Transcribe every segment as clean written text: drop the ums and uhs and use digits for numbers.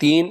3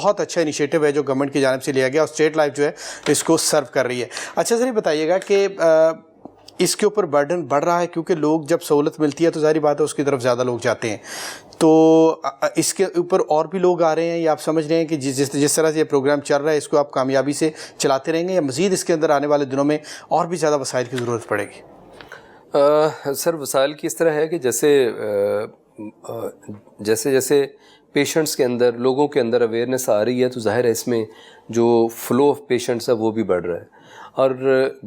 بہت اچھا انیشیٹو ہے جو گورنمنٹ کی جانب سے لیا گیا اور اسٹیٹ لائف جو ہے اس کو سرو کر رہی ہے. اچھا سر یہ بتائیے گا کہ اس کے اوپر برڈن بڑھ رہا ہے کیونکہ لوگ جب سہولت ملتی ہے تو ظاہری بات ہے اس کی طرف زیادہ لوگ جاتے ہیں, تو اس کے اوپر اور بھی لوگ آ رہے ہیں یا آپ سمجھ رہے ہیں کہ جس طرح سے یہ پروگرام چل رہا ہے اس کو آپ کامیابی سے چلاتے رہیں گے یا مزید اس کے اندر آنے والے دنوں میں اور بھی زیادہ وسائل کی ضرورت پڑے گی؟ سر وسائل کی اس طرح ہے کہ جیسے پیشنٹس کے اندر, لوگوں کے اندر اویئرنیس آ رہی ہے تو ظاہر ہے اس میں جو فلو آف پیشنٹس ہے وہ بھی بڑھ رہا ہے. اور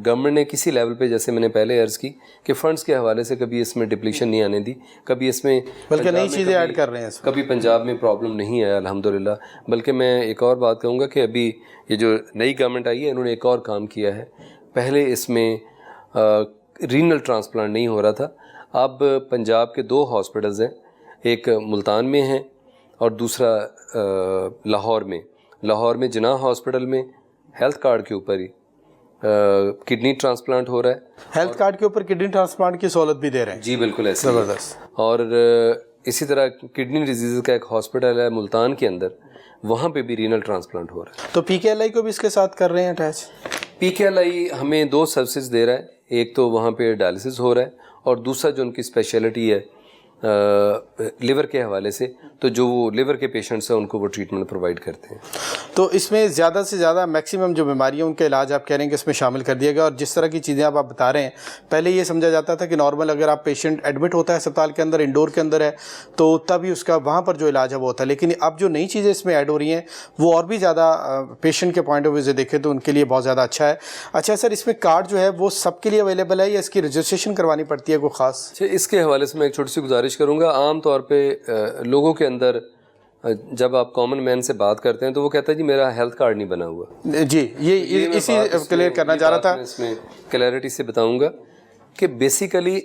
گورنمنٹ نے کسی لیول پہ, جیسے میں نے پہلے عرض کی کہ فنڈز کے حوالے سے کبھی اس میں ڈپلیشن نہیں آنے دی, کبھی اس میں بلکہ نئی چیزیں ایڈ کر رہے ہیں, کبھی پنجاب میں پرابلم نہیں آیا الحمدللہ. بلکہ میں ایک اور بات کہوں گا کہ ابھی یہ جو نئی گورنمنٹ آئی ہے انہوں نے ایک اور کام کیا ہے. پہلے اس میں رینل ٹرانسپلانٹ نہیں ہو رہا تھا, اب پنجاب کے 2 ہاسپٹلز ہیں, ایک ملتان میں ہیں اور دوسرا لاہور میں جناح ہاسپٹل میں ہیلتھ کارڈ کے اوپر ہی کڈنی ٹرانسپلانٹ ہو رہا ہے. ہیلتھ کارڈ کے اوپر کڈنی ٹرانسپلانٹ کی سہولت بھی دے رہے ہیں؟ جی بالکل ایسے زبردست. اور اسی طرح کڈنی ڈیزیز کا ایک ہاسپٹل ہے ملتان کے اندر, وہاں پہ بھی رینل ٹرانسپلانٹ ہو رہا ہے. تو پی کے ایل آئی کو بھی اس کے ساتھ کر رہے ہیں اٹیچ؟ پی کے ایل آئی ہمیں 2 سروسز دے رہا ہے, ایک تو وہاں پہ ڈائلسس ہو رہا ہے اور دوسرا جو ان کی اسپیشلٹی ہے لیور کے حوالے سے, تو جو وہ لیور کے پیشنٹس ہیں ان کو وہ ٹریٹمنٹ پرووائڈ کرتے ہیں. تو اس میں زیادہ سے زیادہ میکسیمم جو بیماریاں ان کا علاج آپ کہہ رہے ہیں کہ اس میں شامل کر دیا گیا, اور جس طرح کی چیزیں آپ بتا رہے ہیں, پہلے یہ سمجھا جاتا تھا کہ نارمل اگر آپ پیشنٹ ایڈمٹ ہوتا ہے اسپتال کے اندر, انڈور کے اندر ہے, تو تبھی اس کا وہاں پر جو علاج ہے وہ ہوتا ہے, لیکن اب جو نئی چیزیں اس میں ایڈ ہو رہی ہیں وہ اور بھی زیادہ پیشنٹ کے پوائنٹ آف ویو سے دیکھیں تو ان کے لیے بہت زیادہ اچھا ہے. اچھا سر, اس میں کارڈ جو ہے وہ سب کے لیے اویلیبل ہے یا اس کی رجسٹریشن کروانی پڑتی ہے کوئی خاص؟ اس کے حوالے سے میں ایک چھوٹی سی گزارش کروں گا. عام طور پہ لوگوں کے اندر جب آپ کامن مین سے بات کرتے ہیں تو وہ کہتا ہے جی میرا ہیلتھ کارڈ نہیں بنا ہوا. جی یہ اسی کلیئر کرنا چاہ رہا تھا. اس میں کلیئرٹی سے بتاؤں گا کہ basically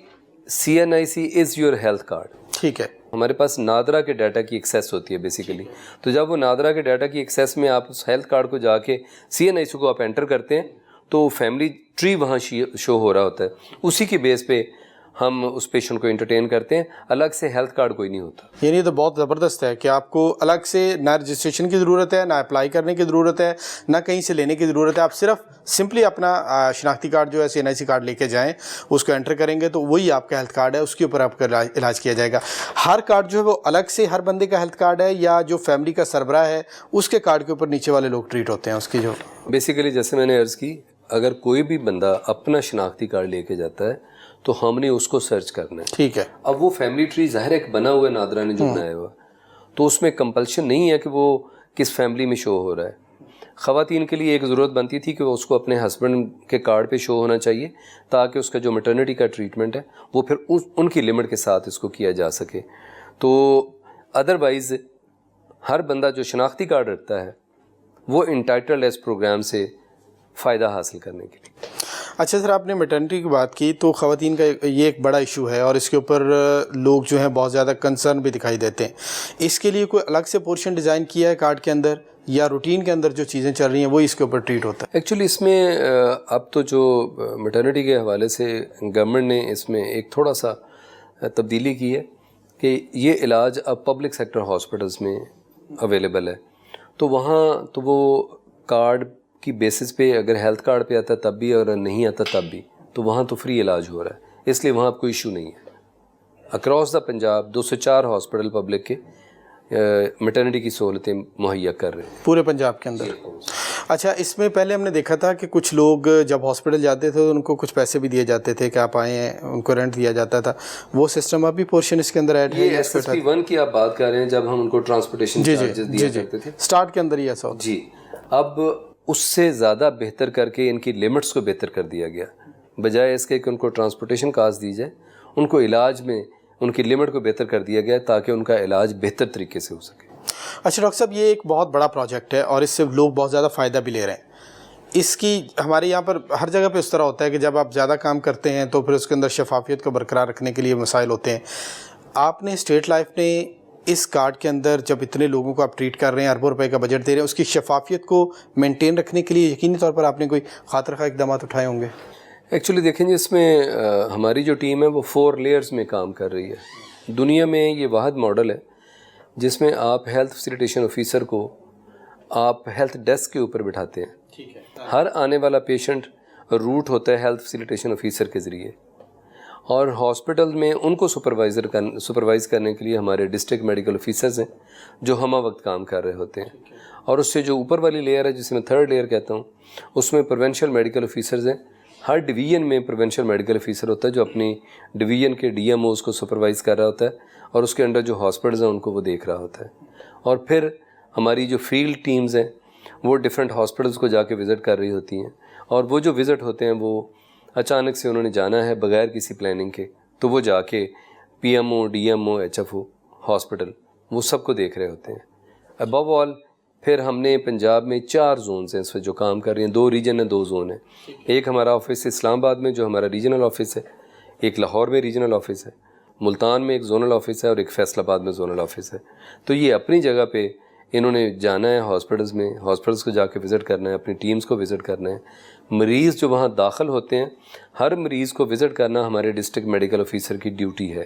CNIC is your health card. ٹھیک ہے. ہمارے پاس نادرا کے ڈیٹا کی ایکسیس ہوتی ہے بیسیکلی, تو جب وہ نادرا کے ڈیٹا کی ایکسیس میں آپ اس ہیلتھ کارڈ کو جا کے CNIC کو آپ انٹر کرتے ہیں تو فیملی ٹری وہاں شو ہو رہا ہوتا ہے, اسی کی بیس پہ ہم اس پیشنٹ کو انٹرٹین کرتے ہیں, الگ سے ہیلتھ کارڈ کوئی نہیں ہوتا. یعنی تو بہت زبردست ہے کہ آپ کو الگ سے نہ رجسٹریشن کی ضرورت ہے, نہ اپلائی کرنے کی ضرورت ہے, نہ کہیں سے لینے کی ضرورت ہے. آپ صرف سمپلی اپنا شناختی کارڈ جو ہے CNIC کارڈ لے کے جائیں, اس کو انٹر کریں گے تو وہی آپ کا ہیلتھ کارڈ ہے, اس کے اوپر آپ کا علاج کیا جائے گا. ہر کارڈ جو ہے وہ الگ سے ہر بندے کا ہیلتھ کارڈ ہے یا جو فیملی کا سربراہ ہے اس کے کارڈ کے اوپر نیچے والے لوگ ٹریٹ ہوتے ہیں اس کی؟ جو بیسیکلی جیسے میں نے عرض کی, اگر کوئی بھی بندہ اپنا شناختی کارڈ لے کے جاتا ہے تو ہم نے اس کو سرچ کرنا ہے. ٹھیک ہے. اب وہ فیملی ٹری ظاہر ایک بنا ہوا ہے نادرا نے جو بنایا ہوا, تو اس میں کمپلشن نہیں ہے کہ وہ کس فیملی میں شو ہو رہا ہے. خواتین کے لیے ایک ضرورت بنتی تھی کہ وہ اس کو اپنے ہسبینڈ کے کارڈ پہ شو ہونا چاہیے تاکہ اس کا جو میٹرنٹی کا ٹریٹمنٹ ہے وہ پھر ان کی لمٹ کے ساتھ اس کو کیا جا سکے. تو ادروائز ہر بندہ جو شناختی کارڈ رکھتا ہے وہ انٹائٹلڈ ہے اس پروگرام سے فائدہ حاصل کرنے کے لیے. اچھا سر, آپ نے میٹرنٹی کی بات کی تو خواتین کا یہ ایک بڑا ایشو ہے اور اس کے اوپر لوگ جو ہیں بہت زیادہ کنسرن بھی دکھائی دیتے ہیں. اس کے لیے کوئی الگ سے پورشن ڈیزائن کیا ہے کارڈ کے اندر یا روٹین کے اندر جو چیزیں چل رہی ہیں وہی اس کے اوپر ٹریٹ ہوتا ہے؟ ایکچولی اس میں اب تو جو میٹرنٹی کے حوالے سے گورنمنٹ نے اس میں ایک تھوڑا سا تبدیلی کی ہے کہ یہ علاج اب پبلک سیکٹر ہاسپٹلس میں اویلیبل ہے, تو وہاں تو وہ کارڈ کی بیسس پہ اگر ہیلتھ کارڈ پہ آتا ہے تب بھی, اور نہیں آتا تب بھی, تو وہاں تو فری علاج ہو رہا ہے, اس لیے وہاں اب کوئی ایشو نہیں ہے. Across the Punjab 204 hospital public کے میٹرنٹی کی سہولتیں مہیا کر رہے ہیں پورے پنجاب کے اندر. اچھا, اس میں پہلے ہم نے دیکھا تھا کہ کچھ لوگ جب ہاسپٹل جاتے تھے تو ان کو کچھ پیسے بھی دیے جاتے تھے کہ آپ آئے ہیں, ان کو رینٹ دیا جاتا تھا, وہ سسٹم اب بھی پورشن اس کے اندر ایڈ ہے؟ یہ SSP-1 کی آپ بات کر رہے ہیں جب ہم ان کو ٹرانسپورٹیشن چارجز دیا کرتے تھے اسٹارٹ کے اندر ہی ایسا ہوتا. جی, اب اس سے زیادہ بہتر کر کے ان کی لمٹس کو بہتر کر دیا گیا, بجائے اس کے کہ ان کو ٹرانسپورٹیشن کاسٹ دی جائے, ان کو علاج میں ان کی لمٹ کو بہتر کر دیا گیا تاکہ ان کا علاج بہتر طریقے سے ہو سکے. اچھا ڈاکٹر صاحب, یہ ایک بہت بڑا پروجیکٹ ہے اور اس سے لوگ بہت زیادہ فائدہ بھی لے رہے ہیں. اس کی ہمارے یہاں پر ہر جگہ پہ اس طرح ہوتا ہے کہ جب آپ زیادہ کام کرتے ہیں تو پھر اس کے اندر شفافیت کو برقرار رکھنے کے لیے مسائل ہوتے ہیں. آپ نے اسٹیٹ لائف نے اس کارڈ کے اندر جب اتنے لوگوں کو آپ ٹریٹ کر رہے ہیں, اربوں روپے کا بجٹ دے رہے ہیں, اس کی شفافیت کو مینٹین رکھنے کے لیے یقینی طور پر آپ نے کوئی خاطر خواہ اقدامات اٹھائے ہوں گے؟ ایکچولی دیکھیں جی, اس میں ہماری جو ٹیم ہے وہ 4 لیئرز میں کام کر رہی ہے. دنیا میں یہ واحد ماڈل ہے جس میں آپ ہیلتھ فیسیلیٹیشن آفیسر کو آپ ہیلتھ ڈیسک کے اوپر بٹھاتے ہیں. ٹھیک ہے. ہر آنے والا پیشنٹ روٹ ہوتا ہے ہیلتھ فیسیلیٹیشن آفیسر کے ذریعے, اور ہاسپٹل میں ان کو سپروائز کرنے کے لیے ہمارے ڈسٹرکٹ میڈیکل آفیسرز ہیں جو ہمہ وقت کام کر رہے ہوتے ہیں. اور اس سے جو اوپر والی لیئر ہے جسے میں تھرڈ لیئر کہتا ہوں, اس میں پروینشل میڈیکل آفیسرز ہیں. ہر ڈویژن میں پروینشل میڈیکل آفیسر ہوتا ہے جو اپنی ڈویژن کے ڈی ایم اوز کو سپروائز کر رہا ہوتا ہے, اور اس کے انڈر جو ہاسپٹلز ہیں ان کو وہ دیکھ رہا ہوتا ہے. اور پھر ہماری جو فیلڈ ٹیمز ہیں وہ ڈفرینٹ ہاسپٹلز کو جا کے وزٹ کر رہی ہوتی ہیں, اور وہ جو وزٹ ہوتے ہیں وہ اچانک سے انہوں نے جانا ہے بغیر کسی پلاننگ کے, تو وہ جا کے P M O, D M O, H F O, hospital وہ سب کو دیکھ رہے ہوتے ہیں. ابو آل پھر ہم نے پنجاب میں 4 زونز ہیں اس وقت جو کام کر رہی ہیں, 2 ریجن ہیں 2 زون ہیں. ایک ہمارا آفس اسلام آباد میں جو ہمارا ریجنل آفس ہے, ایک لاہور میں ریجنل آفس ہے, ملتان میں ایک زونل آفس ہے, اور ایک فیصل آباد میں زونل آفس ہے. تو یہ اپنی جگہ پہ انہوں نے جانا ہے ہاسپٹلز میں, ہاسپٹلز کو جا کے وزٹ کرنا ہے, اپنی ٹیمز کو وزٹ کرنا ہے. مریض جو وہاں داخل ہوتے ہیں ہر مریض کو وزٹ کرنا ہمارے ڈسٹرکٹ میڈیکل آفیسر کی ڈیوٹی ہے.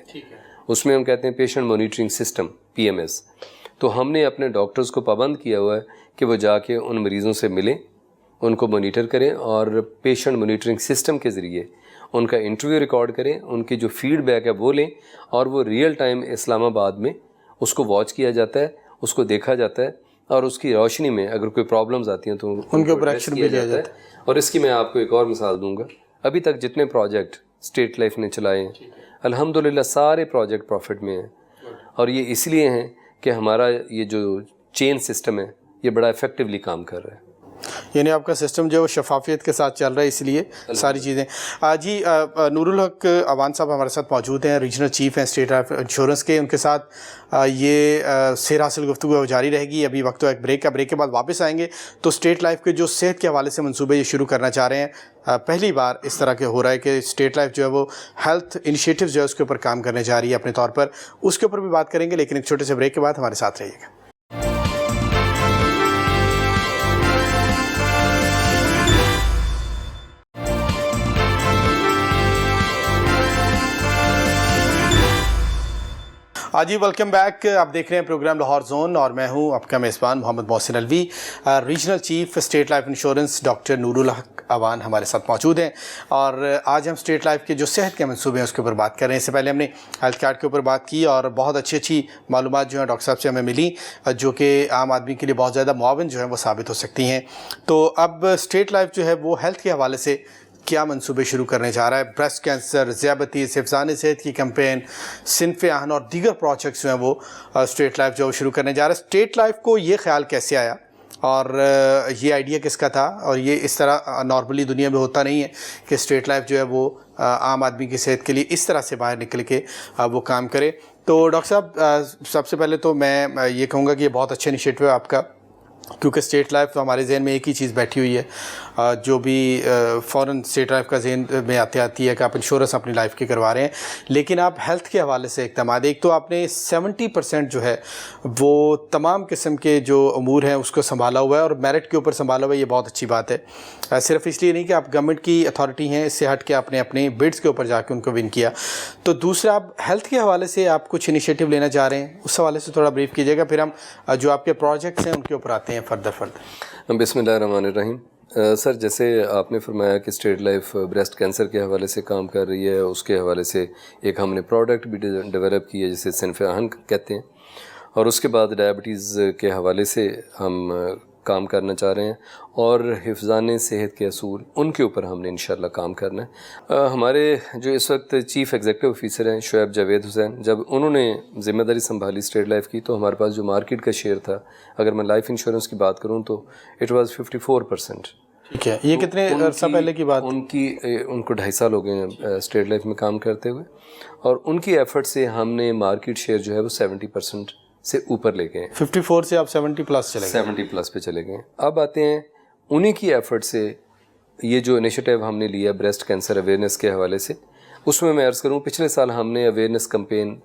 اس میں ہم کہتے ہیں پیشنٹ مانیٹرنگ سسٹم PMS. تو ہم نے اپنے ڈاکٹرز کو پابند کیا ہوا ہے کہ وہ جا کے ان مریضوں سے ملیں, ان کو مانیٹر کریں, اور پیشنٹ مانیٹرنگ سسٹم کے ذریعے ان کا انٹرویو ریکارڈ کریں, ان کی جو فیڈ بیک ہے وہ لیں, اور وہ ریئل ٹائم اسلام آباد میں اس کو واچ کیا جاتا ہے, اس کو دیکھا جاتا ہے, اور اس کی روشنی میں اگر کوئی پرابلمز آتی ہیں تو ان کے اوپر ایکشن بھی لیا جاتا ہے. اور اس کی میں آپ کو ایک اور مثال دوں گا. ابھی تک جتنے پروجیکٹ اسٹیٹ لائف نے چلائے ہیں الحمدللہ سارے پروجیکٹ پروفٹ میں ہیں, اور یہ اس لیے ہیں کہ ہمارا یہ جو چین سسٹم ہے یہ بڑا افیکٹولی کام کر رہا ہے. یعنی آپ کا سسٹم جو ہے وہ شفافیت کے ساتھ چل رہا ہے, اس لیے ساری چیزیں. جی نور الحق اوان صاحب ہمارے ساتھ موجود ہیں, ریجنل چیف ہیں اسٹیٹ لائف انشورنس کے. ان کے ساتھ یہ سیر حاصل گفتگو جاری رہے گی. ابھی وقت تو ایک بریک کا, بریک کے بعد واپس آئیں گے تو اسٹیٹ لائف کے جو صحت کے حوالے سے منصوبے یہ شروع کرنا چاہ رہے ہیں, پہلی بار اس طرح کے ہو رہا ہے کہ اسٹیٹ لائف جو ہے وہ ہیلتھ انیشیٹو جو ہے اس کے اوپر کام کرنے جا رہی ہے اپنے طور پر, اس کے اوپر بھی بات کریں گے. لیکن ایک چھوٹے سے بریک کے بعد ہمارے ساتھ رہیے گا. جی ویلکم بیک. آپ دیکھ رہے ہیں پروگرام لاہور زون, اور میں ہوں آپ کا میزبان Muhammad Mohsin Alvi. Regional chief state life insurance doctor Noor ul Haq Awan ہمارے ساتھ موجود ہیں, اور آج ہم اسٹیٹ لائف کے جو صحت کے منصوبے ہیں اس کے اوپر بات کر رہے ہیں. اس سے پہلے ہم نے ہیلتھ کارڈ کے اوپر بات کی, اور بہت اچھی معلومات جو ہیں ڈاکٹر صاحب سے ہمیں ملی, جو کہ عام آدمی کے لیے بہت زیادہ معاون جو ہیں وہ ثابت ہو سکتی ہیں. تو اب اسٹیٹ لائف جو ہے وہ ہیلتھ کے حوالے سے کیا منصوبے شروع کرنے جا رہا ہے؟ بریسٹ کینسر, ذیابیطس, حفظان صحت کی کیمپین, صنف آہن اور دیگر پروجیکٹس جو ہیں وہ اسٹیٹ لائف جو شروع کرنے جا رہا ہے. اسٹیٹ لائف کو یہ خیال کیسے آیا, اور یہ آئیڈیا کس کا تھا؟ اور یہ اس طرح نارملی دنیا میں ہوتا نہیں ہے کہ اسٹیٹ لائف جو ہے وہ عام آدمی کی صحت کے لیے اس طرح سے باہر نکل کے وہ کام کرے. تو ڈاکٹر صاحب سب سے پہلے تو میں یہ کہوں گا کہ یہ بہت اچھا انیشیٹو ہے آپ کا, کیونکہ اسٹیٹ لائف تو ہمارے ذہن میں ایک ہی چیز بیٹھی ہوئی ہے, جو بھی فوراً اسٹیٹ لائف کا ذہن میں آتی ہے کہ آپ انشورنس اپنی لائف کی کروا رہے ہیں, لیکن آپ ہیلتھ کے حوالے سے اقدامات, ایک تو آپ نے 70% جو ہے وہ تمام قسم کے جو امور ہیں اس کو سنبھالا ہوا ہے, اور میرٹ کے اوپر سنبھالا ہوا ہے. یہ بہت اچھی بات ہے. صرف اس لیے نہیں کہ آپ گورنمنٹ کی اتھارٹی ہیں, اس سے ہٹ کے آپ نے اپنے بڈس کے اوپر جا کے ان کو ون کیا. تو دوسرا, آپ ہیلتھ کے حوالے سے آپ کچھ انیشیٹو لینا چاہ رہے ہیں, اس حوالے سے تھوڑا بریف کیجیے گا, پھر ہم جو آپ کے پروجیکٹس ہیں ان کے اوپر آتے ہیں فردر. بسم اللہ الرحمن الرحیم. سر جیسے آپ نے فرمایا کہ اسٹیٹ لائف بریسٹ کینسر کے حوالے سے کام کر رہی ہے, اس کے حوالے سے ایک ہم نے پروڈکٹ بھی ڈیولپ کی ہے جسے صنف آہن کہتے ہیں, اور اس کے بعد ڈائبٹیز کے حوالے سے ہم کام کرنا چاہ رہے ہیں, اور حفظان صحت کے اصول ان کے اوپر ہم نے انشاءاللہ کام کرنا ہے. ہمارے جو اس وقت چیف ایگزیکٹو آفیسر ہیں شعیب جاوید حسین, جب انہوں نے ذمہ داری سنبھالی اسٹیٹ لائف کی تو ہمارے پاس جو مارکیٹ کا شیئر تھا, اگر میں لائف انشورنس کی بات کروں تو اٹ واز 54%. ٹھیک ہے, یہ کتنے عرصہ پہلے کی بات؟ ان کو 2.5 سال ہو گئے ہیں اسٹیٹ لائف میں کام کرتے ہوئے, اور ان کی ایفرٹ سے ہم نے مارکیٹ شیئر جو ہے وہ 70% سے اوپر لے گئے. 54 سے آپ 70+ چلے گئے. 70+ پہ چلے گئے. اب آتے ہیں انہی کی ایفرٹ سے یہ جو انیشیٹو ہم نے لیا بریسٹ کینسر اویئرنیس کے حوالے سے, اس میں عرض کروں پچھلے سال ہم نے اویئرنیس کمپین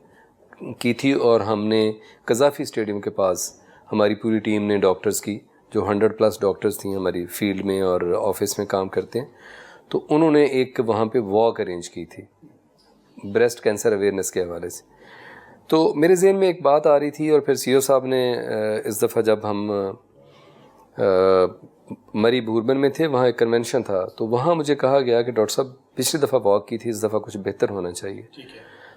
کی تھی, اور ہم نے قذافی اسٹیڈیم کے پاس ہماری پوری ٹیم نے ڈاکٹرز کی, جو 100+ ڈاکٹرز تھیں ہماری فیلڈ میں اور آفس میں کام کرتے ہیں, تو انہوں نے ایک وہاں پہ واک ارینج کی تھی بریسٹ کینسر اویئرنیس کے حوالے سے. تو میرے ذہن میں ایک بات آ رہی تھی, اور پھر سی او صاحب نے اس دفعہ جب ہم مری بوربن میں تھے, وہاں ایک کنونشن تھا, تو وہاں مجھے کہا گیا کہ ڈاکٹر صاحب پچھلی دفعہ واک کی تھی, اس دفعہ کچھ بہتر ہونا چاہیے.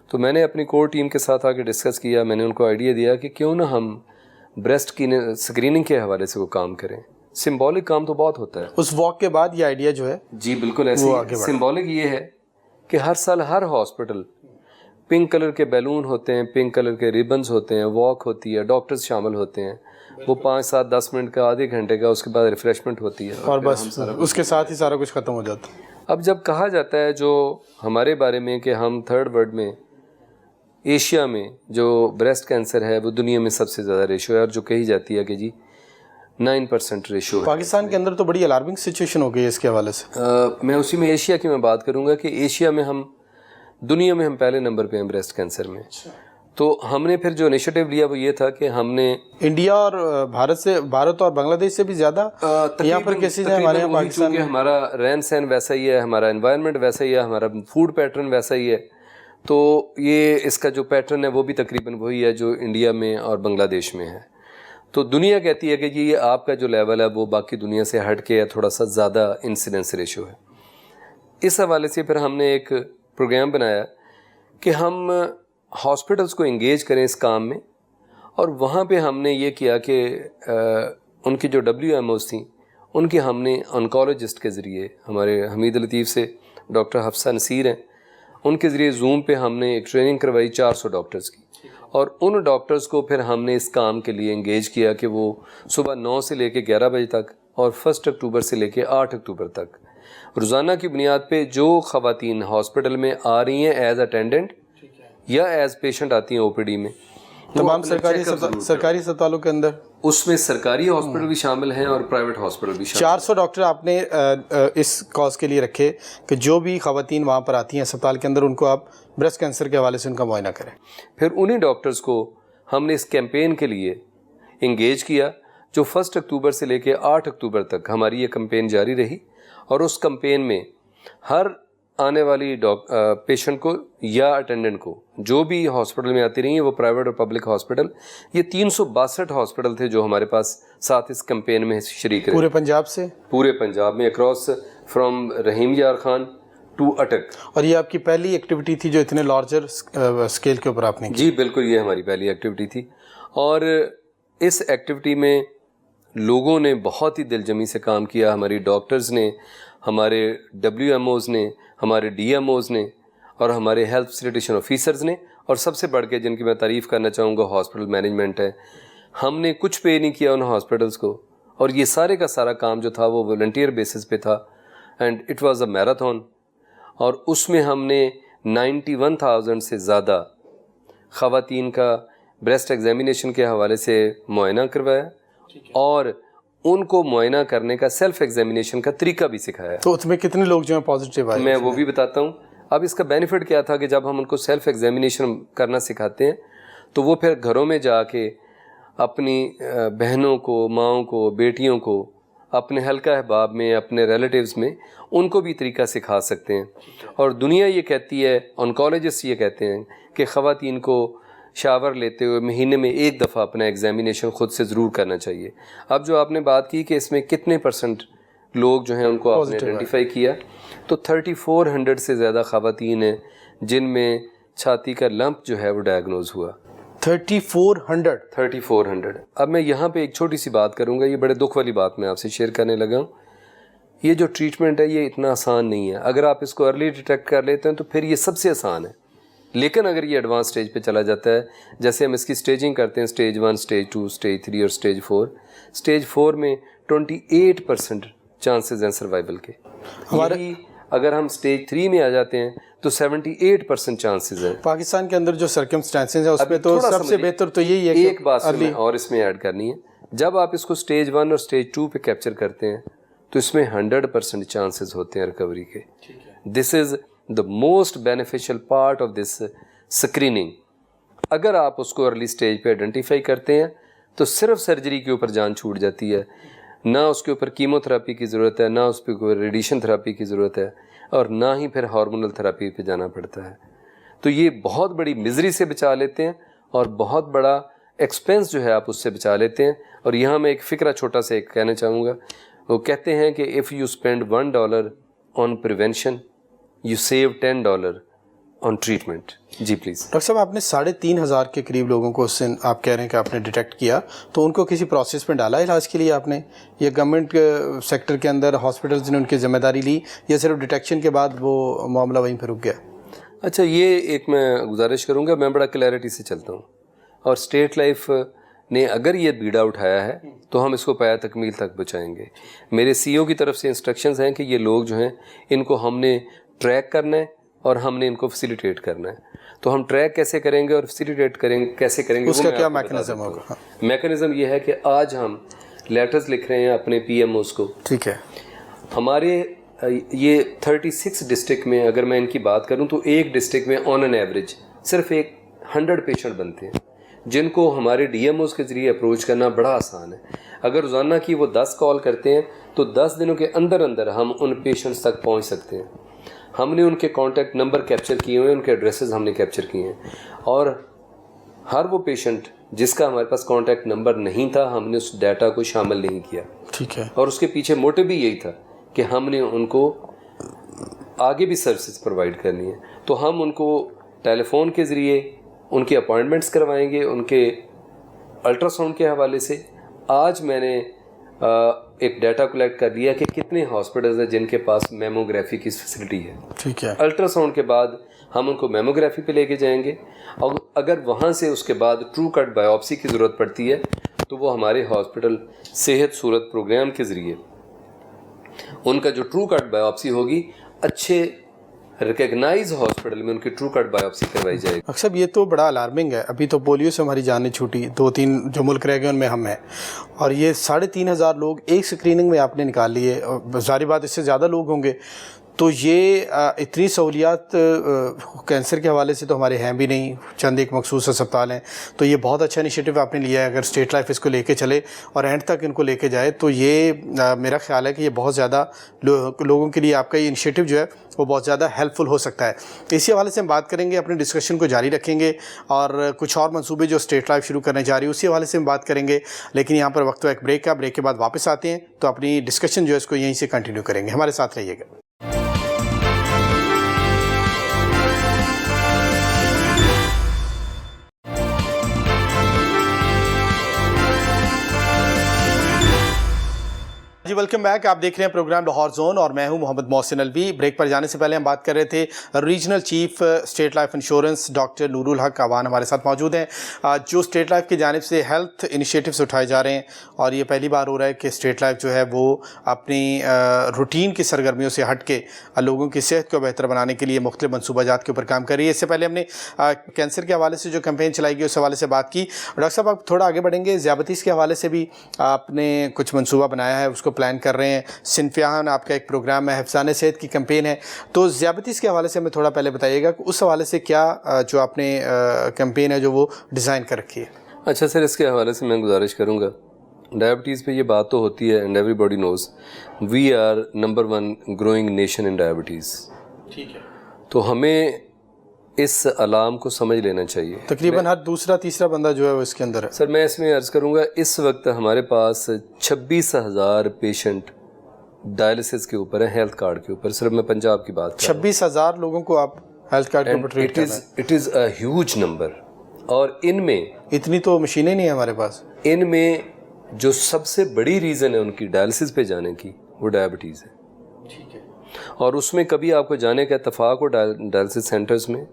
تو میں نے اپنی کور ٹیم کے ساتھ آ کے ڈسکس کیا. میں نے ان کو آئیڈیا دیا کہ کیوں نہ ہم بریسٹ کی اسکریننگ کے حوالے سے وہ کام کریں. سمبولک کام تو بہت ہوتا ہے. اس واک کے بعد یہ آئیڈیا جو ہے جی بالکل ایسے سمبولک یہ ہے کہ ہر سال ہر ہاسپٹل پنک کلر کے بیلون ہوتے ہیں, پنک کلر کے ریبنز ہوتے ہیں, واک ہوتی ہے, ڈاکٹرز شامل ہوتے ہیں, وہ 5, 7, 10 منٹ کا, آدھے گھنٹے کا, اس کے بعد ریفریشمنٹ ہوتی ہے اور بس اس کے ساتھ ہی سارا کچھ ختم ہو جاتا ہے. اب جب کہا جاتا ہے جو ہمارے بارے میں کہ ہم 3rd ورلڈ میں, ایشیا میں جو بریسٹ کینسر ہے وہ دنیا میں سب سے زیادہ ریشو ہے, اور جو کہی جاتی ہے کہ جی 9% ریشو ہے. پاکستان کے اندر تو بڑی الارمنگ سچویشن ہو گئی ہے اس کے حوالے سے. میں اسی میں ایشیا کی میں بات کروں گا کہ ایشیا میں ہم, دنیا میں ہم پہلے نمبر پہ ہیں بریسٹ کینسر میں. تو ہم نے پھر جو انیشیٹو لیا وہ یہ تھا کہ ہم نے انڈیا اور بھارت اور بنگلہ دیش سے بھی زیادہ یہاں پر کیسز ہیں ہمارے یہاں پاکستان میں. ہمارا رہن سہن ویسا ہی ہے, ہمارا انوائرمنٹ ویسا ہی ہے, ہمارا فوڈ پیٹرن ویسا ہی ہے. تو یہ اس کا جو پیٹرن ہے وہ بھی تقریباً وہی ہے جو انڈیا میں اور بنگلہ دیش میں ہے. تو دنیا کہتی ہے کہ جی یہ آپ کا جو لیول ہے وہ باقی دنیا سے ہٹ کے ہے, تھوڑا سا زیادہ انسیڈنس ریشو ہے. اس حوالے سے پھر ہم نے ایک پروگرام بنایا کہ ہم ہاسپٹلس کو انگیج کریں اس کام میں, اور وہاں پہ ہم نے یہ کیا کہ ان کی جو WMOs تھیں ان کی ہم نے آنکالوجسٹ کے ذریعے, ہمارے حمید لطیف سے ڈاکٹر حفصہ نصیر ہیں, ان کے ذریعے زوم پہ ہم نے ایک ٹریننگ کروائی 400 ڈاکٹرز کی, اور ان ڈاکٹرز کو پھر ہم نے اس کام کے لیے انگیج کیا کہ وہ صبح 9 سے لے کے 11 بجے تک اور 1 اکتوبر سے لے کے 8 اکتوبر تک روزانہ کی بنیاد پہ جو خواتین ہاسپٹل میں آ رہی ہیں ایز اٹینڈنٹ یا ایز پیشنٹ آتی ہیں OPD میں, تمام سرکاری اسپتالوں کے اندر, اس میں سرکاری ہاسپٹل بھی شامل ہیں اور پرائیویٹ ہاسپٹل بھی شامل ہیں. 400 ڈاکٹر آپ نے اس کاز کے لیے رکھے کہ جو بھی خواتین وہاں پر آتی ہیں اسپتال کے اندر ان کو آپ بریسٹ کینسر کے حوالے سے ان کا معائنہ کریں. پھر انہی ڈاکٹرز کو ہم نے اس کیمپین کے لیے انگیج کیا جو 1 اکتوبر سے لے کے 8 اکتوبر تک ہماری یہ کمپین جاری رہی. اور اس کمپین میں ہر آنے والی پیشنٹ کو یا اٹینڈنٹ کو جو بھی ہاسپٹل میں آتی رہی ہیں, وہ پرائیویٹ اور پبلک ہاسپٹل, یہ 362 ہاسپٹل تھے جو ہمارے پاس ساتھ اس کمپین میں شریک رہے. پورے پنجاب سے, پورے پنجاب میں اکراس فرام رحیم یار خان ٹو اٹک. اور یہ آپ کی پہلی ایکٹیویٹی تھی جو اتنے لارجر اسکیل کے اوپر آپ نے کی؟ جی بالکل, یہ ہماری پہلی ایکٹیویٹی تھی, اور اس ایکٹیویٹی میں لوگوں نے بہت ہی دل جمی سے کام کیا. ہماری ڈاکٹرز نے, ہمارے WMOs نے, ہمارے DMOs نے, اور ہمارے ہیلتھ فیسیلیٹیشن آفیسرز نے, اور سب سے بڑھ کے جن کی میں تعریف کرنا چاہوں گا ہاسپٹل مینجمنٹ ہے. ہم نے کچھ پے نہیں کیا ان ہاسپٹلس کو, اور یہ سارے کا سارا کام جو تھا وہ والنٹیئر بیسس پہ تھا, and it was a marathon. اور اس میں ہم نے 91,000 سے زیادہ خواتین کا بریسٹ ایگزامینیشن کے حوالے سے معائنہ کروایا, اور ان کو معائنہ کرنے کا سیلف ایگزامینیشن کا طریقہ بھی سکھایا. تو اس میں کتنے لوگ جو ہیں پازیٹیو آئے؟ میں وہ بھی بتاتا ہوں. اب اس کا بینیفٹ کیا تھا کہ جب ہم ان کو سیلف ایگزامینیشن کرنا سکھاتے ہیں تو وہ پھر گھروں میں جا کے اپنی بہنوں کو, ماؤں کو, بیٹیوں کو, اپنے حلقہ احباب میں, اپنے ریلیٹیوز میں ان کو بھی طریقہ سکھا سکتے ہیں. اور دنیا یہ کہتی ہے, آنکالوجسٹ یہ کہتے ہیں کہ خواتین کو شاور لیتے ہوئے مہینے میں 1 دفعہ اپنا ایگزامینیشن خود سے ضرور کرنا چاہیے. اب جو آپ نے بات کی کہ اس میں کتنے % لوگ جو ہیں ان کو آپ نے آئیڈینٹیفائی کیا, تو 3400 سے زیادہ خواتین ہیں جن میں چھاتی کا لمپ جو ہے وہ ڈائگنوز ہوا. 3400. اب میں یہاں پہ ایک چھوٹی سی بات کروں گا, یہ بڑے دکھ والی بات میں آپ سے شیئر کرنے لگا ہوں. یہ جو ٹریٹمنٹ ہے یہ اتنا آسان نہیں ہے. اگر آپ اس کو ارلی ڈیٹیکٹ کر لیتے ہیں تو پھر یہ سب سے آسان ہے, لیکن اگر یہ ایڈوانس سٹیج پہ چلا جاتا ہے, جیسے ہم اس کی سٹیجنگ کرتے ہیں سٹیج 1, سٹیج 2, سٹیج 3 اور سٹیج 4, سٹیج 4 میں 28% چانسز ہیں سروائیول کے. ہماری اگر ہم سٹیج 3 میں آ جاتے ہیں تو 78% چانسز ہیں. پاکستان کے اندر جو سرکمسٹانسز ہیں اس میں تو سب سے بہتر تو یہی ہے. ایک بات میں اور اس میں ایڈ کرنی ہے, جب آپ اس کو سٹیج 1 اور سٹیج 2 پہ کیپچر کرتے ہیں تو اس میں 100% چانسز ہوتے ہیں ریکوری کے. دس از the most beneficial part of this screening. اگر آپ اس کو ارلی سٹیج پہ آئیڈینٹیفائی کرتے ہیں تو صرف سرجری کے اوپر جان چھوٹ جاتی ہے, نہ اس کے اوپر کیمو تھراپی کی ضرورت ہے, نہ اس پہ کوئی ریڈیشن تھراپی کی ضرورت ہے, اور نہ ہی پھر ہارمونل تھراپی پہ جانا پڑتا ہے. تو یہ بہت بڑی مزری سے بچا لیتے ہیں اور بہت بڑا ایکسپینس جو ہے آپ اس سے بچا لیتے ہیں. اور یہاں میں ایک فکرہ چھوٹا سا ایک کہنا چاہوں گا. وہ کہتے ہیں کہ if you spend $1 on prevention you save $10 on treatment. جی پلیز. ڈاکٹر صاحب آپ نے 3,500 کے قریب لوگوں کو اس سے آپ کہہ رہے ہیں کہ آپ نے ڈیٹیکٹ کیا, تو ان کو کسی پروسیس میں ڈالا علاج کے لیے آپ نے, یا گورنمنٹ سیکٹر کے اندر ہاسپٹلز نے ان کی ذمہ داری لی, یا صرف ڈیٹیکشن کے بعد وہ معاملہ وہیں پہ رک گیا؟ اچھا, یہ ایک میں گزارش کروں گا, میں بڑا کلیئرٹی سے چلتا ہوں, اور اسٹیٹ لائف نے اگر یہ بیڑا اٹھایا ہے تو ہم اس کو پایا تکمیل تک بچائیں گے. میرے سی او کی طرف سے انسٹرکشنز ہیں کہ یہ لوگ جو ہیں ان کو ہم نے ٹریک کرنا ہے اور ہم نے ان کو فیسیلیٹیٹ کرنا ہے. تو ہم ٹریک کیسے کریں گے اور فیسیلیٹیٹ کیسے کریں گے, اس کا کیا میکنزم ہوگا؟ میکنزم یہ ہے کہ آج ہم لیٹرز لکھ رہے ہیں اپنے پی ایم اوز کو. ٹھیک ہے. ہمارے یہ 36 ڈسٹرکٹ میں اگر میں ان کی بات کروں تو ایک ڈسٹرکٹ میں آن این ایوریج صرف 100 پیشنٹ بنتے ہیں, جن کو ہمارے ڈی ایم اوز کے ذریعے اپروچ کرنا بڑا آسان ہے. اگر روزانہ کی وہ 10 کال کرتے ہیں تو 10 دنوں کے اندر اندر ہم ان پیشنٹس تک پہنچ سکتے ہیں. ہم نے ان کے کانٹیکٹ نمبر کیپچر کیے ہوئے ہیں, ان کے ایڈریسز ہم نے کیپچر کیے ہیں, اور ہر وہ پیشنٹ جس کا ہمارے پاس کانٹیکٹ نمبر نہیں تھا ہم نے اس ڈیٹا کو شامل نہیں کیا. ٹھیک ہے. اور اس کے پیچھے موٹو بھی یہی تھا کہ ہم نے ان کو آگے بھی سروسز پرووائڈ کرنی ہے. تو ہم ان کو ٹیلی فون کے ذریعے ان کے اپوائنٹمنٹس کروائیں گے, ان کے الٹرا ساؤنڈ کے حوالے سے. آج میں نے ایک ڈیٹا کلیکٹ کر لیا کہ کتنے ہاسپٹلز ہیں جن کے پاس میموگرافی کی فیسلٹی ہے. ٹھیک ہے. الٹرا ساؤنڈ کے بعد ہم ان کو میموگرافی پہ لے کے جائیں گے, اور اگر وہاں سے اس کے بعد ٹرو کٹ بایوپسی کی ضرورت پڑتی ہے تو وہ ہمارے ہاسپٹل صحت صورت پروگرام کے ذریعے ان کا جو ٹرو کٹ بایوپسی ہوگی اچھے ریکگنائز ہاسپٹل میں ان کی ٹرو کٹ بایوپسی کروائی جائے گی. اکثر یہ تو بڑا الارمنگ ہے. ابھی تو پولیو سے ہماری جانیں چھوٹی, 2-3 جو ملک رہ گئے ان میں ہم ہیں, اور یہ 3,500 لوگ ایک اسکریننگ میں آپ نے نکال لیے. ظاہر بات اس سے زیادہ لوگ ہوں گے, تو یہ اتنی سہولیات کینسر کے حوالے سے تو ہمارے ہیں بھی نہیں, چند ایک مخصوص اسپتال ہیں. تو یہ بہت اچھا انیشیٹو آپ نے لیا ہے. اگر اسٹیٹ لائف اس کو لے کے چلے اور اینڈ تک ان کو لے کے جائے تو یہ میرا خیال ہے کہ یہ بہت زیادہ لوگوں کے لیے آپ کا یہ انیشیٹو جو ہے وہ بہت زیادہ ہیلپ فل ہو سکتا ہے. اسی حوالے سے ہم بات کریں گے, اپنے ڈسکشن کو جاری رکھیں گے, اور کچھ اور منصوبے جو اسٹیٹ لائف شروع کرنے جا رہی ہے اسی حوالے سے ہم بات کریں گے. لیکن یہاں پر وقت ایک بریک کا, بریک کے بعد واپس آتے ہیں تو اپنی ڈسکشن جو ہے اس کو یہیں سے کنٹینیو کریں گے. ہمارے ساتھ رہیے گا. جی ویلکم بیک. آپ دیکھ رہے ہیں پروگرام لاہور زون, اور میں ہوں محمد محسن الوی. بریک پر جانے سے پہلے ہم بات کر رہے تھے regional chief state life insurance doctor Noor ul Haq Awan ہمارے ساتھ موجود ہیں, جو اسٹیٹ لائف کی جانب سے ہیلتھ انیشیٹوز اٹھائے جا رہے ہیں. اور یہ پہلی بار ہو رہا ہے کہ اسٹیٹ لائف جو ہے وہ اپنی روٹین کی سرگرمیوں سے ہٹ کے لوگوں کی صحت کو بہتر بنانے کے لیے مختلف منصوبہ جات کے اوپر کام کر رہی ہے. اس سے پہلے ہم نے کینسر کے حوالے سے جو کیمپین چلائی گئی اس حوالے سے بات کی. ڈاکٹر صاحب آپ تھوڑا آگے بڑھیں گے, ذیابیطس کے حوالے سے بھی آپ نے کچھ منصوبہ بنایا ہے, اس کو پلان کر رہے ہیں. صنفیان آپ کا ایک پروگرام ہے, حفظان صحت کی کمپین ہے. تو ذیابیطس کے حوالے سے ہمیں تھوڑا پہلے بتائیے گا کہ اس حوالے سے کیا جو آپ نے کمپین ہے جو وہ ڈیزائن کر رکھی ہے. اچھا سر, اس کے حوالے سے میں گزارش کروں گا, ڈائبٹیز پہ یہ بات تو ہوتی ہے and everybody knows we are number 1 growing nation in diabetes. ٹھیک ہے. تو ہمیں اس علام کو سمجھ لینا چاہیے. تقریباً ہر دوسرا تیسرا بندہ جو ہے وہ اس کے اندر ہے. سر میں اس میں عرض کروں گا, اس وقت ہمارے پاس 26,000 پیشنٹ ڈائلسس کے اوپر ہیں, ہیلتھ کارڈ کے اوپر. صرف میں پنجاب کی بات 26,000 لوگوں کو آپ ہیلتھ کارڈ کے اوپر ٹریٹ کر رہے ہیں. It is a huge number. اور ان میں اتنی تو مشینیں نہیں ہیں ہمارے پاس. ان میں جو سب سے بڑی ریزن ہے ان کی ڈائلسس پہ جانے کی وہ ڈائبٹیز ہے. ٹھیک ہے. اور اس میں کبھی آپ کو جانے کا اتفاق ہو ڈائلسس سینٹرز میں,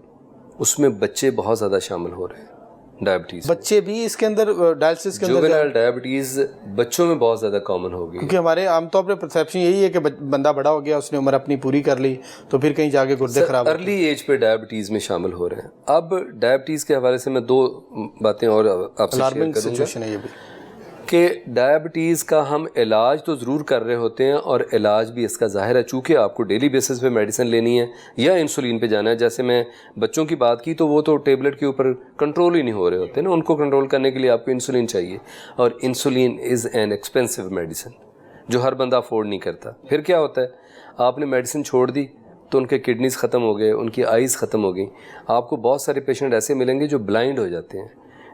اس میں بچے بہت زیادہ شامل ہو رہے ہیں. ڈائبٹیز بچے بھی اس کے اندر ڈائلسس کے اندر جوونائل ڈائبٹیز بچوں میں بہت زیادہ کامن ہو گئی. کیونکہ ہمارے عام طور پہ پرسیپشن یہی ہے کہ بندہ بڑا ہو گیا, اس نے عمر اپنی پوری کر لی تو پھر کہیں جا کے گردے خراب. ارلی ایج پہ ڈائبٹیز میں شامل ہو رہے ہیں. اب ڈائبٹیز کے حوالے سے میں 2 باتیں اور آپ سے شیئر کروں گا کہ ڈائبٹیز کا ہم علاج تو ضرور کر رہے ہوتے ہیں, اور علاج بھی اس کا ظاہر ہے چونکہ آپ کو ڈیلی بیسس پہ میڈیسن لینی ہے یا انسولین پہ جانا ہے. جیسے میں بچوں کی بات کی تو وہ تو ٹیبلٹ کے اوپر کنٹرول ہی نہیں ہو رہے ہوتے نا, ان کو کنٹرول کرنے کے لیے آپ کو انسولین چاہیے, اور insulin is an expensive medicine جو ہر بندہ افورڈ نہیں کرتا. پھر کیا ہوتا ہے, آپ نے میڈیسن چھوڑ دی تو ان کے کڈنیز ختم ہو گئے, ان کی آئیز ختم ہو گئیں. آپ کو بہت سارے پیشنٹ ایسے ملیں گے جو بلائنڈ ہو جاتے ہیں,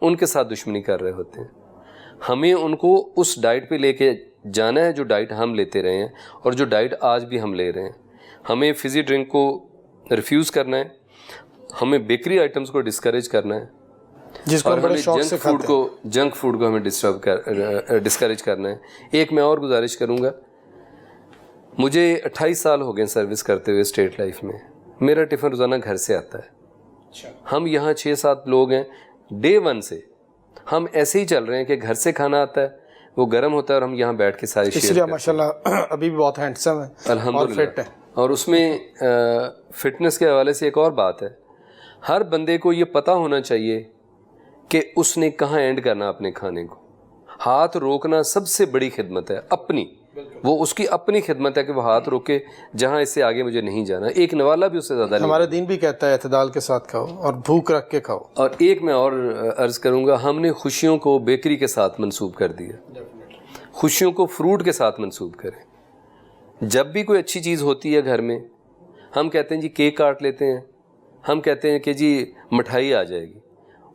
ان کے ساتھ دشمنی کر رہے ہوتے ہیں. ہمیں ان کو اس ڈائٹ پہ لے کے جانا ہے جو ڈائٹ ہم لیتے رہے ہیں اور جو ڈائٹ آج بھی ہم لے رہے ہیں. ہمیں فزی ڈرنک کو ریفیوز کرنا ہے, ہمیں بیکری آئٹمس کو ڈسکریج کرنا ہے, جس کو اور بڑے ہمیں شوق سے جنک فوڈ کو ہمیں ڈسکریج کرنا ہے. ایک میں اور گزارش کروں گا, مجھے 28 سال ہو گئے سروس کرتے ہوئے اسٹیٹ لائف میں. میرا ٹفن روزانہ گھر سے آتا ہے. ہم یہاں 6-7 لوگ ہیں, ڈے 1 سے ہم ایسے ہی چل رہے ہیں کہ گھر سے کھانا آتا ہے, وہ گرم ہوتا ہے اور ہم یہاں بیٹھ کے سارے اس لیے ماشاء اللہ ابھی بھی بہت ہینڈسم ہے, الحمدللہ. اور اس میں فٹنس کے حوالے سے ایک اور بات ہے, ہر بندے کو یہ پتہ ہونا چاہیے کہ اس نے کہاں اینڈ کرنا اپنے کھانے کو. ہاتھ روکنا سب سے بڑی خدمت ہے اپنی, وہ اس کی اپنی خدمت ہے کہ وہ ہاتھ روکے جہاں اس سے آگے مجھے نہیں جانا. ایک نوالا بھی اس سے زیادہ نہیں. ہمارا دین بھی کہتا ہے اعتدال کے ساتھ کھاؤ اور بھوک رکھ کے کھاؤ. اور ایک میں اور عرض کروں گا, ہم نے خوشیوں کو بیکری کے ساتھ منسوب کر دیا. خوشیوں کو فروٹ کے ساتھ منسوب کریں. جب بھی کوئی اچھی چیز ہوتی ہے گھر میں, ہم کہتے ہیں جی کیک کاٹ لیتے ہیں, ہم کہتے ہیں کہ جی مٹھائی آ جائے گی.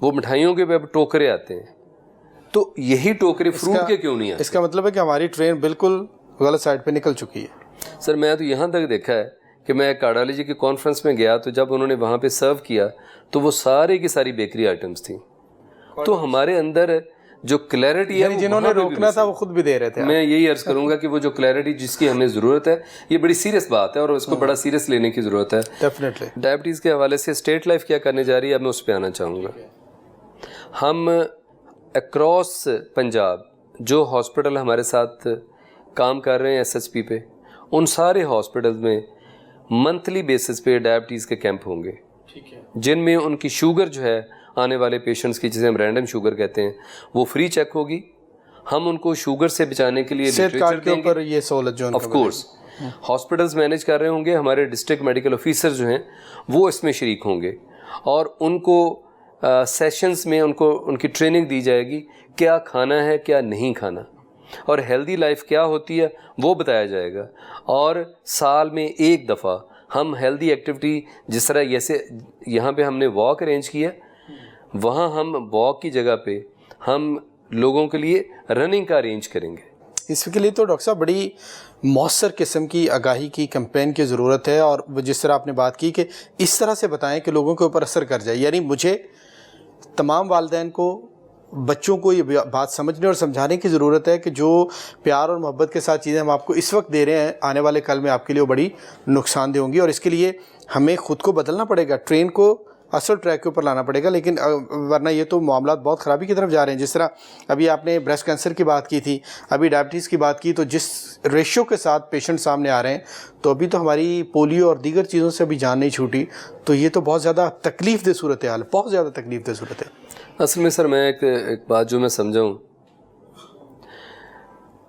وہ مٹھائیوں کے اب ٹوکرے آتے ہیں, تو یہی ٹوکرے فروٹ کے کیوں نہیں آتے؟ اس کا مطلب ہے کہ ہماری ٹرین بالکل غلط سائڈ پہ نکل چکی ہے. سر میں تو یہاں تک دیکھا ہے کہ میں کارڈیالوجی کی کانفرنس میں گیا تو جب انہوں نے وہاں پہ سرو کیا تو وہ سارے کی ساری بیکری آئٹمس تھیں. تو ہمارے اندر جو کلیئرٹی ہے, جنہوں نے روکنا تھا وہ خود بھی دے رہے تھے. میں یہی عرض کروں گا کہ وہ جو کلیئرٹی جس کی ہمیں ضرورت ہے, یہ بڑی سیریس بات ہے اور اس کو بڑا سیریس لینے کی ضرورت ہے. ڈیفینیٹلی. ڈائبٹیز کے حوالے سے اسٹیٹ لائف کیا کرنے جا رہی ہے, اب میں اس پہ آنا چاہوں گا. ہم اکراس پنجاب جو ہاسپٹل ہمارے ساتھ کام کر رہے ہیں SHP پہ, ان سارے ہاسپٹلز میں منتھلی بیسس پہ ڈائبٹیز کے کیمپ ہوں گے, جن میں ان کی شوگر جو ہے آنے والے پیشنٹس کی, جسے ہم رینڈم شوگر کہتے ہیں, وہ فری چیک ہوگی. ہم ان کو شوگر سے بچانے کے لیے لٹریچر دیں گے. یہ سہولت جو آف کورس ہاسپٹلز مینیج کر رہے ہوں گے, ہمارے ڈسٹرکٹ میڈیکل آفیسر جو ہیں وہ اس میں شریک ہوں گے, اور ان کو سیشنز میں ان کی ٹریننگ دی جائے گی, کیا کھانا ہے کیا نہیں کھانا, اور ہیلدی لائف کیا ہوتی ہے وہ بتایا جائے گا. اور سال میں ایک دفعہ ہم ہیلدی ایکٹیویٹی, جس طرح جیسے یہاں پہ ہم نے واک ارینج کیا, وہاں ہم واک کی جگہ پہ ہم لوگوں کے لیے رننگ کا ارینج کریں گے. اس کے لیے تو ڈاکٹر صاحب بڑی مؤثر قسم کی آگاہی کی کمپین کی ضرورت ہے, اور جس طرح آپ نے بات کی کہ اس طرح سے بتائیں کہ لوگوں کے اوپر اثر کر جائے. یعنی مجھے تمام والدین کو, بچوں کو یہ بات سمجھنے اور سمجھانے کی ضرورت ہے کہ جو پیار اور محبت کے ساتھ چیزیں ہم آپ کو اس وقت دے رہے ہیں, آنے والے کل میں آپ کے لیے وہ بڑی نقصان دہ ہوں گی, اور اس کے لیے ہمیں خود کو بدلنا پڑے گا, ٹرین کو اصل ٹریک کے اوپر لانا پڑے گا. لیکن ورنہ یہ تو معاملات بہت خرابی کی طرف جا رہے ہیں. جس طرح ابھی آپ نے بریسٹ کینسر کی بات کی تھی, ابھی ڈائبٹیز کی بات کی, تو جس ریشو کے ساتھ پیشنٹ سامنے آ رہے ہیں, تو ابھی تو ہماری پولیو اور دیگر چیزوں سے ابھی جان نہیں چھوٹی. تو یہ تو بہت زیادہ تکلیف دہ صورت حال, بہت زیادہ تکلیف دہ صورت ہے. اصل میں سر میں ایک بات جو میں سمجھاؤں,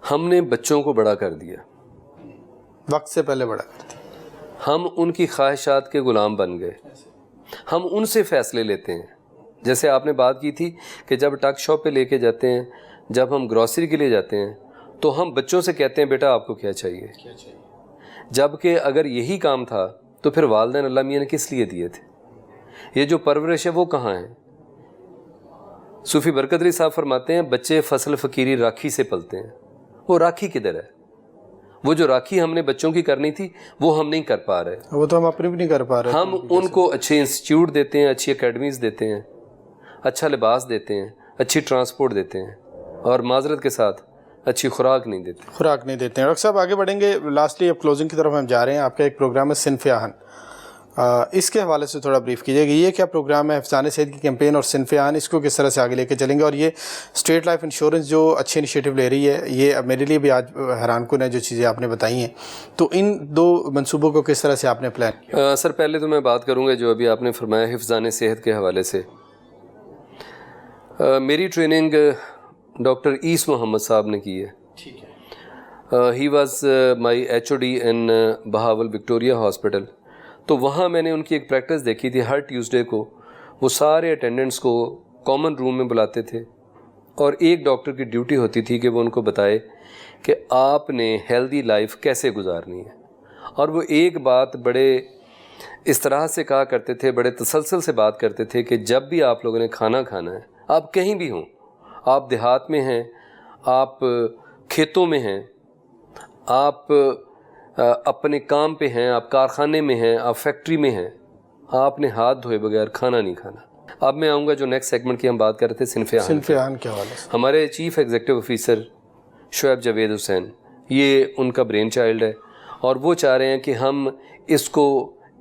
ہم نے بچوں کو بڑا کر دیا, وقت سے پہلے بڑا کر دیا. ہم ان کی خواہشات کے غلام بن گئے, ہم ان سے فیصلے لیتے ہیں. جیسے آپ نے بات کی تھی کہ جب ٹک شاپ پہ لے کے جاتے ہیں, جب ہم گروسری کے لیے جاتے ہیں, تو ہم بچوں سے کہتے ہیں بیٹا آپ کو کیا چاہیے, جبکہ اگر یہی کام تھا تو پھر والدین اللہ میاں نے کس لیے دیے تھے؟ یہ جو پرورش ہے وہ کہاں ہے؟ صوفی برکت علی صاحب فرماتے ہیں بچے فصل فقیری راکھی سے پلتے ہیں. وہ راکھی کدھر ہے؟ وہ جو راکھی ہم نے بچوں کی کرنی تھی وہ ہم نہیں کر پا رہے. وہ تو ہم اپنی بھی نہیں کر پا رہے. ہم ان کو اچھے انسٹیٹیوٹ دیتے ہیں, اچھی اکیڈمیز دیتے ہیں, اچھا لباس دیتے ہیں, اچھی ٹرانسپورٹ دیتے ہیں, اور معذرت کے ساتھ اچھی خوراک نہیں دیتے. خوراک نہیں دیتے ہیں. ڈاکٹر صاحب آگے بڑھیں گے, لاسٹلی اب کلوزنگ کی طرف ہم جا رہے ہیں. آپ کا ایک پروگرام ہے صنف آہن, اس کے حوالے سے تھوڑا بریف کیجیے گا. یہ کیا پروگرام ہے, حفظان صحت کی کیمپین اور صنف آہن, اس کو کس طرح سے آگے لے کے چلیں گے؟ اور یہ اسٹیٹ لائف انشورنس جو اچھی انیشیٹو لے رہی ہے, یہ میرے لیے بھی آج حیران کن ہے جو چیزیں آپ نے بتائی ہیں. تو ان دو منصوبوں کو کس طرح سے آپ نے پلان کیا؟ سر پہلے تو میں بات کروں گا جو ابھی آپ نے فرمایا حفظان صحت کے حوالے سے. میری ٹریننگ ڈاکٹر عیس محمد صاحب نے کی ہے. ٹھیک ہے. He was my HOD in Bahawal Victoria hospital. تو وہاں میں نے ان کی ایک پریکٹس دیکھی تھی. ہر ٹیوزڈے کو وہ سارے اٹینڈنٹس کو کامن روم میں بلاتے تھے, اور ایک ڈاکٹر کی ڈیوٹی ہوتی تھی کہ وہ ان کو بتائے کہ آپ نے ہیلدی لائف کیسے گزارنی ہے. اور وہ ایک بات بڑے اس طرح سے کہا کرتے تھے, بڑے تسلسل سے بات کرتے تھے کہ جب بھی آپ لوگوں نے کھانا کھانا ہے آپ کہیں بھی ہوں، آپ دیہات میں ہیں، آپ کھیتوں میں ہیں، آپ اپنے کام پہ ہیں، آپ کارخانے میں ہیں، آپ فیکٹری میں ہیں، آپ نے ہاتھ دھوئے بغیر کھانا نہیں کھانا۔ اب میں آؤں گا جو نیکسٹ سیگمنٹ کی ہم بات کر رہے تھے، صنف عام کے حوالے سے۔ ہمارے chief executive officer Shoaib Javed Hussain, یہ ان کا برین چائلڈ ہے، اور وہ چاہ رہے ہیں کہ ہم اس کو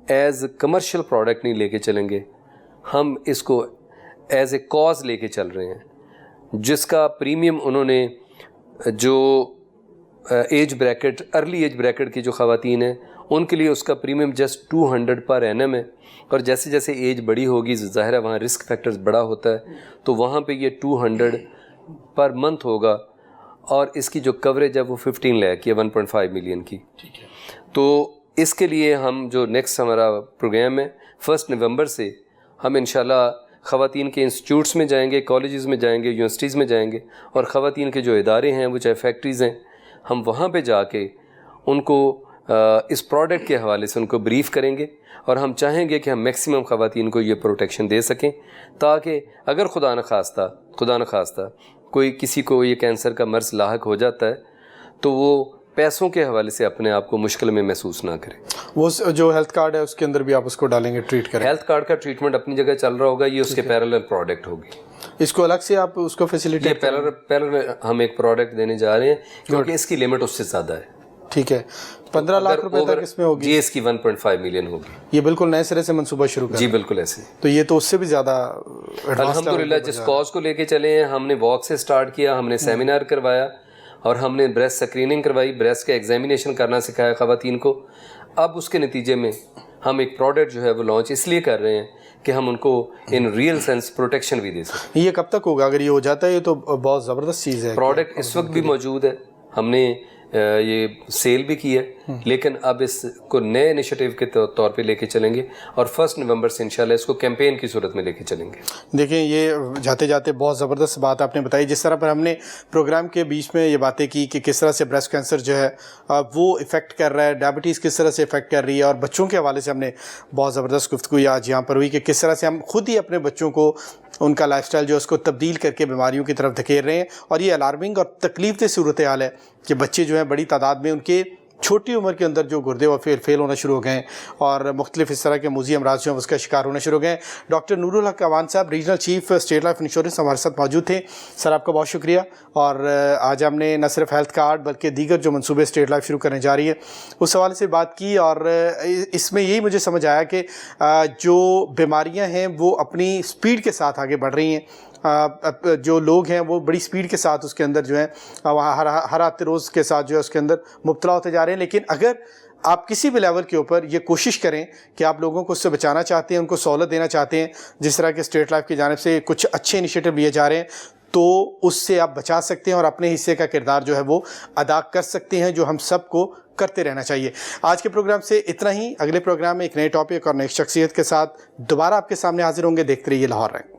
ایز کمرشل پروڈکٹ نہیں لے کے چلیں گے، ہم اس کو ایز اے کاز لے کے چل رہے ہیں، جس کا پریمیم انہوں نے جو age bracket, early age bracket کی جو خواتین ہیں ان کے لیے اس کا پریمیم جسٹ 200 پر اینم ہے، اور جیسے جیسے ایج بڑی ہوگی ظاہر ہے وہاں رسک فیکٹرز بڑا ہوتا ہے، تو وہاں پہ یہ 200 پر منتھ ہوگا، اور اس کی جو کوریج ہے وہ 15 لاکھ یا 1.5 ملین کی۔ تو اس کے لیے ہم جو نیکسٹ ہمارا پروگرام ہے 1 نومبر سے ہم انشاءاللہ خواتین کے انسٹیٹیوٹس میں جائیں گے، کالجز میں جائیں گے، یونیورسٹیز میں جائیں گے، اور خواتین کے جو ادارے ہیں وہ چاہے فیکٹریز ہیں، ہم وہاں پہ جا کے ان کو اس پروڈکٹ کے حوالے سے ان کو بریف کریں گے، اور ہم چاہیں گے کہ ہم میکسیمم خواتین کو یہ پروٹیکشن دے سکیں، تاکہ اگر خدا نخواستہ کوئی کسی کو یہ کینسر کا مرض لاحق ہو جاتا ہے تو وہ پیسوں کے حوالے سے اپنے آپ کو مشکل میں محسوس نہ کرے۔ وہ جو ہیلتھ کارڈ ہے اس کے اندر بھی آپ اس کو ڈالیں گے، ٹریٹ کریں؟ ہیلتھ کارڈ کا ٹریٹمنٹ اپنی جگہ چل رہا ہوگا، یہ اس کے پیرالل پروڈکٹ ہوگی، اس کو الگ سے آپ اس کو فیسیلیٹی؟ یہ پیرالل ہم ایک پروڈکٹ دینے جا رہے ہیں، کیونکہ اس کی لمٹ اس سے زیادہ ہے۔ ٹھیک ہے، 15 لاکھ روپے تک اس میں ہوگی؟ جی، اس کی 1.5 ملین ہوگی۔ یہ بالکل نئے سرے سے منصوبہ شروع کر؟ جی بالکل ایسے۔ تو یہ تو اس سے بھی زیادہ الحمدللہ جس کاز کو لے کے چلے ہیں، ہم نے واک سے سٹارٹ کیا، ہم نے سیمینار کروایا، اور ہم نے بریسٹ اسکریننگ کروائی، بریسٹ کا ایگزامینیشن کرنا سکھایا خواتین کو۔ اب اس کے نتیجے میں ہم ایک پروڈکٹ جو ہے وہ لانچ اس لیے کر رہے ہیں کہ ہم ان کو ان ریئل سینس پروٹیکشن بھی دے سکیں۔ یہ کب تک ہوگا؟ اگر یہ ہو جاتا ہے یہ تو بہت زبردست چیز ہے۔ پروڈکٹ اس وقت بھی موجود ہے، ہم نے یہ سیل بھی کی ہے، لیکن اب اس کو نئے انیشیٹو کے طور پہ لے کے چلیں گے، اور 1 نومبر سے انشاءاللہ اس کو کیمپین کی صورت میں لے کے چلیں گے۔ دیکھیں، یہ جاتے جاتے بہت زبردست بات آپ نے بتائی، جس طرح پر ہم نے پروگرام کے بیچ میں یہ باتیں کی کہ کس طرح سے بریسٹ کینسر جو ہے وہ افیکٹ کر رہا ہے، ڈائبٹیز کس طرح سے افیکٹ کر رہی ہے، اور بچوں کے حوالے سے ہم نے بہت زبردست گفتگو آج یہاں پر ہوئی کہ کس طرح سے ہم خود ہی اپنے بچوں کو ان کا لائف سٹائل جو ہے اس کو تبدیل کر کے بیماریوں کی طرف دھکیل رہے ہیں، اور یہ الارمنگ اور تکلیف دہ صورتحال ہے کہ بچے جو ہیں بڑی تعداد میں ان کے چھوٹی عمر کے اندر جو گردے وہ فیل ہونا شروع ہو گئے ہیں، اور مختلف اس طرح کے موذی امراض جو ہیں اس کا شکار ہونا شروع ہو گئے ہیں۔ ڈاکٹر نور الحق اعوان صاحب، regional chief state life insurance, ہمارے ساتھ موجود تھے۔ سر آپ کا بہت شکریہ، اور آج ہم نے نہ صرف ہیلتھ کارڈ بلکہ دیگر جو منصوبے اسٹیٹ لائف شروع کرنے جا رہی ہے اس حوالے سے بات کی، اور اس میں یہی مجھے سمجھ آیا کہ جو بیماریاں ہیں وہ اپنی سپیڈ کے ساتھ آگے بڑھ رہی ہیں، جو لوگ ہیں وہ بڑی سپیڈ کے ساتھ اس کے اندر جو ہے ہر آتے روز کے ساتھ جو ہے اس کے اندر مبتلا ہوتے جا رہے ہیں، لیکن اگر آپ کسی بھی لیول کے اوپر یہ کوشش کریں کہ آپ لوگوں کو اس سے بچانا چاہتے ہیں، ان کو سہولت دینا چاہتے ہیں، جس طرح کے اسٹیٹ لائف کی جانب سے کچھ اچھے انیشیٹو لیے جا رہے ہیں، تو اس سے آپ بچا سکتے ہیں اور اپنے حصے کا کردار جو ہے وہ ادا کر سکتے ہیں، جو ہم سب کو کرتے رہنا چاہیے۔ آج کے پروگرام سے اتنا ہی، اگلے پروگرام میں ایک نئے ٹاپک اور نئی شخصیت کے ساتھ دوبارہ آپ کے سامنے حاضر ہوں گے۔ دیکھتے رہیے لاہور رنگ۔